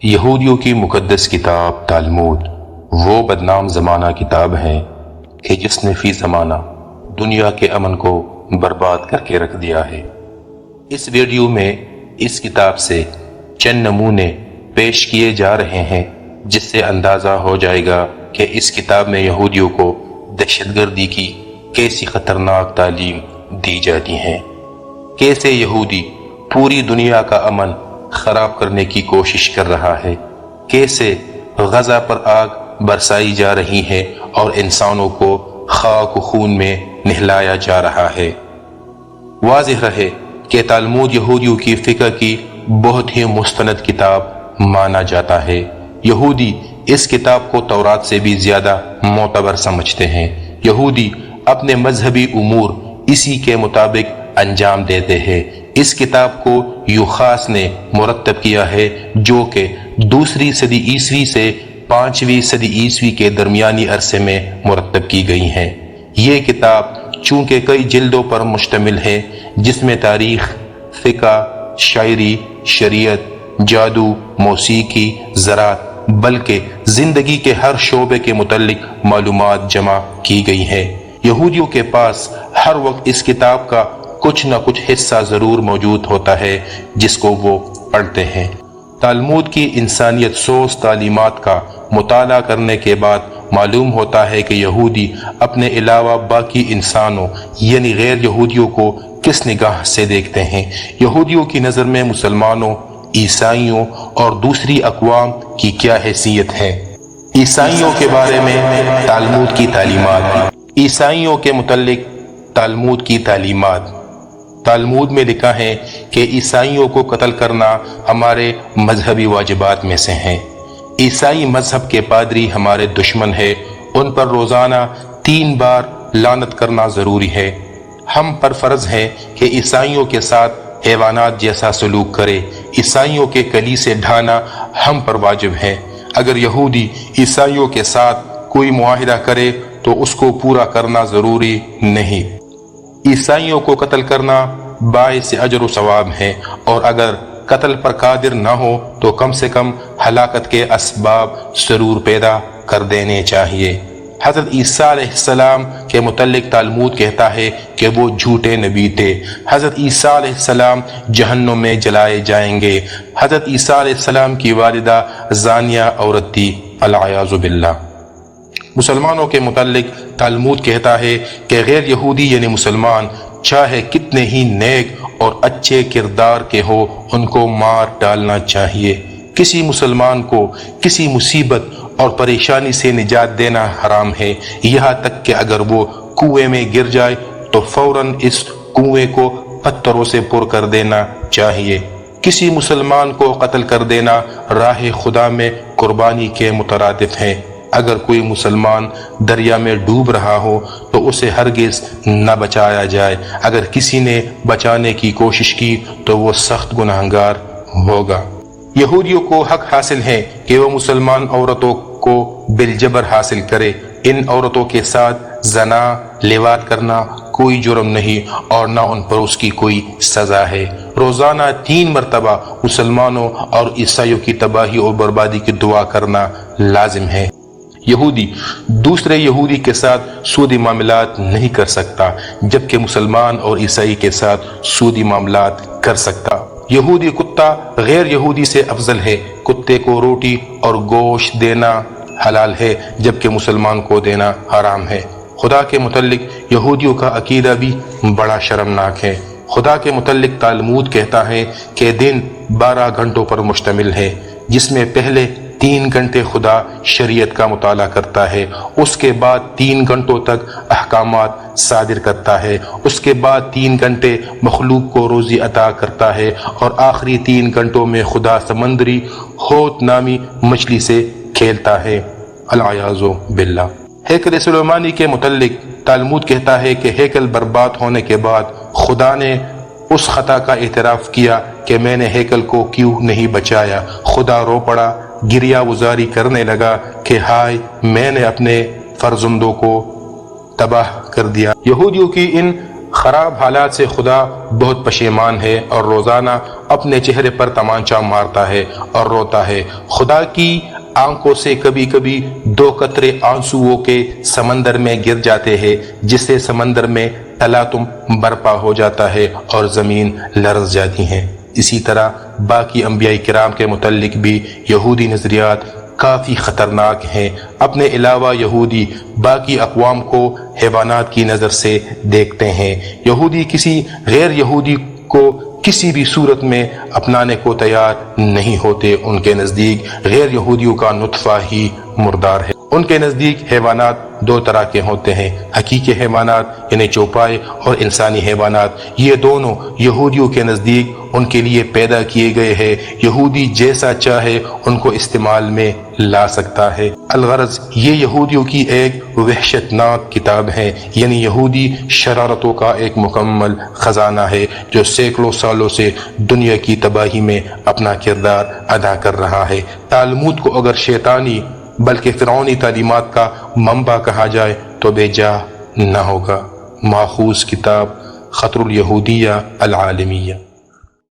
یہودیوں کی مقدس کتاب تالمود وہ بدنام زمانہ کتاب ہے کہ جس نے فی زمانہ دنیا کے امن کو برباد کر کے رکھ دیا ہے۔ اس ویڈیو میں اس کتاب سے چند نمونے پیش کیے جا رہے ہیں جس سے اندازہ ہو جائے گا کہ اس کتاب میں یہودیوں کو دہشت گردی کی کیسی خطرناک تعلیم دی جاتی ہے، کیسے یہودی پوری دنیا کا امن خراب کرنے کی کوشش کر رہا ہے، کیسے غزہ پر آگ برسائی جا رہی ہے اور انسانوں کو خاک و خون میں نہلایا جا رہا ہے۔ واضح رہے کہ تالمود یہودیوں کی فقہ کی بہت ہی مستند کتاب مانا جاتا ہے۔ یہودی اس کتاب کو تورات سے بھی زیادہ معتبر سمجھتے ہیں۔ یہودی اپنے مذہبی امور اسی کے مطابق انجام دیتے ہیں۔ اس کتاب کو یوخاس نے مرتب کیا ہے جو کہ 2 صدی عیسوی سے 5ویں صدی عیسوی کے درمیانی عرصے میں مرتب کی گئی ہے۔ یہ کتاب چونکہ کئی جلدوں پر مشتمل ہے جس میں تاریخ، فقہ، شاعری، شریعت، جادو، موسیقی، زراعت بلکہ زندگی کے ہر شعبے کے متعلق معلومات جمع کی گئی ہے۔ یہودیوں کے پاس ہر وقت اس کتاب کا کچھ نہ کچھ حصہ ضرور موجود ہوتا ہے جس کو وہ پڑھتے ہیں۔ تالمود کی انسانیت سوز تعلیمات کا مطالعہ کرنے کے بعد معلوم ہوتا ہے کہ یہودی اپنے علاوہ باقی انسانوں یعنی غیر یہودیوں کو کس نگاہ سے دیکھتے ہیں۔ یہودیوں کی نظر میں مسلمانوں، عیسائیوں اور دوسری اقوام کی کیا حیثیت ہے۔ عیسائیوں کے بارے میں تالمود کی تعلیمات۔ عیسائیوں کے متعلق تالمود کی تعلیمات۔ تالمود میں لکھا ہے کہ عیسائیوں کو قتل کرنا ہمارے مذہبی واجبات میں سے ہیں۔ عیسائی مذہب کے پادری ہمارے دشمن ہیں، ان پر روزانہ 3 بار لعنت کرنا ضروری ہے۔ ہم پر فرض ہے کہ عیسائیوں کے ساتھ حیوانات جیسا سلوک کرے۔ عیسائیوں کے کلیسے ڈھانا ہم پر واجب ہے۔ اگر یہودی عیسائیوں کے ساتھ کوئی معاہدہ کرے تو اس کو پورا کرنا ضروری نہیں۔ عیسائیوں کو قتل کرنا باعث اجر و ثواب ہے، اور اگر قتل پر قادر نہ ہو تو کم سے کم ہلاکت کے اسباب ضرور پیدا کر دینے چاہیے۔ حضرت عیسیٰ علیہ السلام کے متعلق تالمود کہتا ہے کہ وہ جھوٹے نبی تھے۔ حضرت عیسیٰ علیہ السلام جہنم میں جلائے جائیں گے۔ حضرت عیسیٰ علیہ السلام کی والدہ زانیہ عورت تھی، العیاذ باللہ۔ مسلمانوں کے متعلق تالمود کہتا ہے کہ غیر یہودی یعنی مسلمان چاہے کتنے ہی نیک اور اچھے کردار کے ہو ان کو مار ڈالنا چاہیے۔ کسی مسلمان کو کسی مصیبت اور پریشانی سے نجات دینا حرام ہے، یہاں تک کہ اگر وہ کنویں میں گر جائے تو فوراً اس کنویں کو پتھروں سے پر کر دینا چاہیے۔ کسی مسلمان کو قتل کر دینا راہ خدا میں قربانی کے مترادف ہے۔ اگر کوئی مسلمان دریا میں ڈوب رہا ہو تو اسے ہرگز نہ بچایا جائے۔ اگر کسی نے بچانے کی کوشش کی تو وہ سخت گنہگار ہوگا۔ یہودیوں کو حق حاصل ہے کہ وہ مسلمان عورتوں کو بالجبر حاصل کرے۔ ان عورتوں کے ساتھ زنا، لواط کرنا کوئی جرم نہیں اور نہ ان پر اس کی کوئی سزا ہے۔ روزانہ 3 مرتبہ مسلمانوں اور عیسائیوں کی تباہی اور بربادی کی دعا کرنا لازم ہے۔ یہودی دوسرے یہودی کے ساتھ سودی معاملات نہیں کر سکتا جبکہ مسلمان اور عیسائی کے ساتھ سودی معاملات کر سکتا۔ یہودی کتا غیر یہودی سے افضل ہے۔ کتے کو روٹی اور گوشت دینا حلال ہے جبکہ مسلمان کو دینا حرام ہے۔ خدا کے متعلق یہودیوں کا عقیدہ بھی بڑا شرمناک ہے۔ خدا کے متعلق تالمود کہتا ہے کہ دن 12 گھنٹوں پر مشتمل ہے، جس میں پہلے 3 گھنٹے خدا شریعت کا مطالعہ کرتا ہے، اس کے بعد 3 گھنٹوں تک احکامات صادر کرتا ہے، اس کے بعد 3 گھنٹے مخلوق کو روزی عطا کرتا ہے، اور آخری 3 گھنٹوں میں خدا سمندری حوت نامی مچھلی سے کھیلتا ہے، العیاذ باللہ۔ ہیکل سلیمانی کے متعلق تالمود کہتا ہے کہ ہیکل برباد ہونے کے بعد خدا نے اس خطا کا اعتراف کیا کہ میں نے ہیکل کو کیوں نہیں بچایا۔ خدا رو پڑا، گریہ وزاری کرنے لگا کہ ہائے میں نے اپنے فرزندوں کو تباہ کر دیا۔ یہودیوں کی ان خراب حالات سے خدا بہت پشیمان ہے اور روزانہ اپنے چہرے پر تمانچہ مارتا ہے اور روتا ہے۔ خدا کی آنکھوں سے کبھی کبھی 2 قطرے آنسوؤں کے سمندر میں گر جاتے ہیں، جس سے سمندر میں تلاطم برپا ہو جاتا ہے اور زمین لرز جاتی ہے۔ اسی طرح باقی انبیاء کرام کے متعلق بھی یہودی نظریات کافی خطرناک ہیں۔ اپنے علاوہ یہودی باقی اقوام کو حیوانات کی نظر سے دیکھتے ہیں۔ یہودی کسی غیر یہودی کو کسی بھی صورت میں اپنانے کو تیار نہیں ہوتے۔ ان کے نزدیک غیر یہودیوں کا نطفہ ہی مردار ہے۔ ان کے نزدیک حیوانات 2 طرح کے ہوتے ہیں، حقیقی حیوانات یعنی چوپائے اور انسانی حیوانات۔ یہ دونوں یہودیوں کے نزدیک ان کے لیے پیدا کیے گئے ہیں۔ یہودی جیسا چاہے ان کو استعمال میں لا سکتا ہے۔ الغرض یہ یہودیوں کی ایک وحشت ناک کتاب ہے، یعنی یہودی شرارتوں کا ایک مکمل خزانہ ہے جو سینکڑوں سالوں سے دنیا کی تباہی میں اپنا کردار ادا کر رہا ہے۔ تالمود کو اگر شیطانی بلکہ فرعونی تعلیمات کا منبع کہا جائے تو بے جا نہ ہوگا۔ ماخوذ کتاب خطر الیہودیہ العالمیہ۔